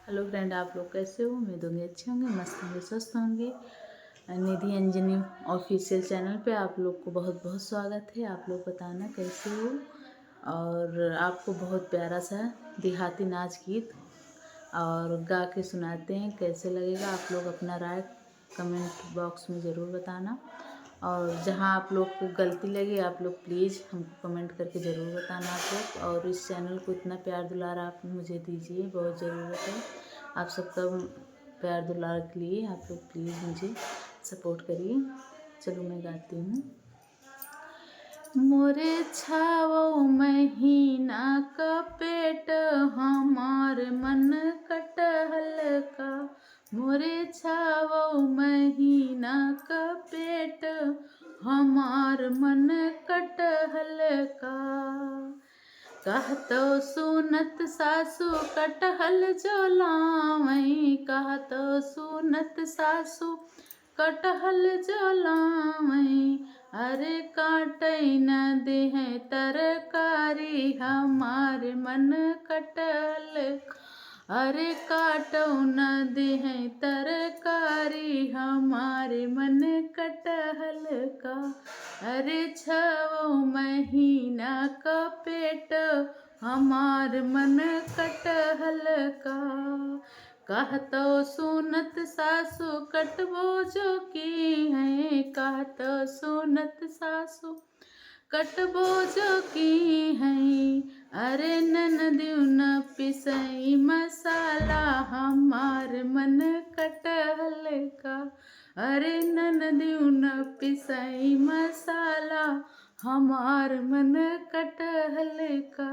Hello friend, आप लोग कैसे हो? उम्मीद होंगे अच्छे होंगे, मस्त होंगे, स्वस्थ होंगे। निधि अंजनी ऑफिशियल चैनल पे आप लोग को बहुत बहुत स्वागत है। आप लोग बताना कैसे हो। और आपको बहुत प्यारा सा देहाती नाच गीत और गा के सुनाते हैं, कैसे लगेगा आप लोग अपना राय कमेंट बॉक्स में ज़रूर बताना। और जहाँ आप लोग को गलती लगे आप लोग प्लीज़ हमको कमेंट करके ज़रूर बताना आप लोग। और इस चैनल को इतना प्यार दुलार आप मुझे दीजिए, बहुत ज़रूरत है आप सबका प्यार दुलार के लिए। आप लोग प्लीज़ मुझे सपोर्ट करिए। चलो मैं गाती हूँ। मोरे छावो महीना का पेट हमार मन कटहल का। मोरे छावो महीना का पेट हमार मन कटहल का। कहतो सुनत सासू कटहल जो लावई, कहतो सुनत सासू कटहल जो लावई। अरे काटई न देह तरकारी हमार मन कटहल। अरे काटो न देह तरकारी हमारे मन कटहल का। अरे 6 महीना का पेट हमार मन कटहल का। कहतो सुनत सासू कटबो जो की है, कहतो सुनत सासू कटबो जो की है। अरे ननदिउ न पिसई मसाला हमार मन कटहल का। अरे ननदिउ न पिसई मसाला हमार मन कटहल का।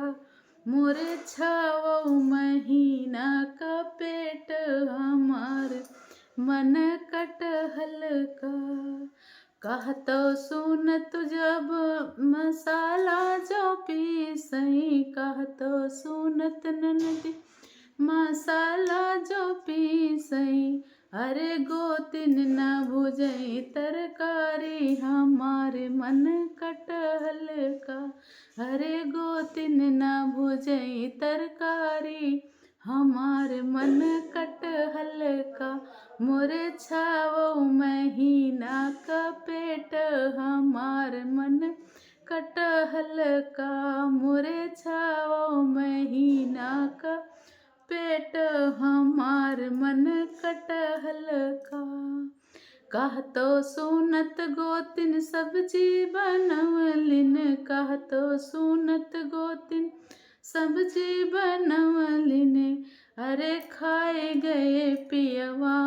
मोरे 6 महीना का पेट हमार मन कटहल का। कहतो सुनत जब मसाला जो पीसई, कहतो सुनत ननदी मसाला जो पीसई। अरे गोतिन न भुजई तरकारी हमारे मन कटहल का। अरे गोतिन न भुजई तरकारी हमारे मन कटहल का। मोरे 6 महीना का पेट हमार मन कटहल का। मोरे 6 महीना का पेट हमार मन कटहल का। कहतो सुनत गोतिन सब्जी बनवलिन, कहतो सुनत गोतिन सब्जी बनवलिन। अरे खाए गए पियवा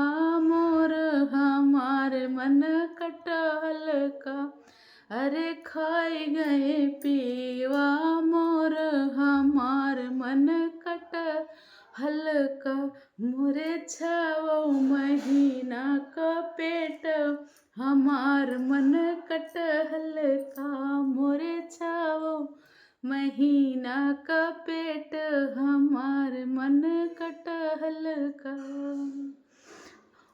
मोर हमार मन कटहल का। अरे खाए गए पियवा मोर हमार मन कटहल का। मोरे 6 महीना का पेट हमार मन कटहल का। मोरे 6 महीना का पेट हमार मन कटहल का।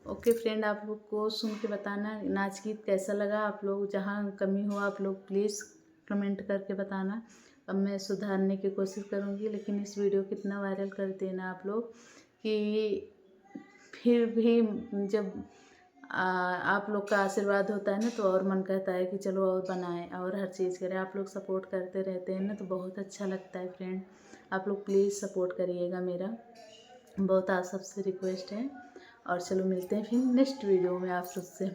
ओके फ्रेंड, आप लोग को सुन के बताना नाच गीत कैसा लगा। आप लोग जहाँ कमी हो आप लोग प्लीज़ कमेंट करके बताना। अब मैं सुधारने की कोशिश करूँगी, लेकिन इस वीडियो को इतना वायरल कर देना आप लोग कि फिर भी जब आप लोग का आशीर्वाद होता है ना तो और मन करता है कि चलो और बनाएं और हर चीज़ करें। आप लोग सपोर्ट करते रहते हैं ना तो बहुत अच्छा लगता है फ्रेंड। आप लोग प्लीज़ सपोर्ट करिएगा, मेरा बहुत आप सबसे रिक्वेस्ट है। और चलो मिलते हैं फिर नेक्स्ट वीडियो में आप सबसे।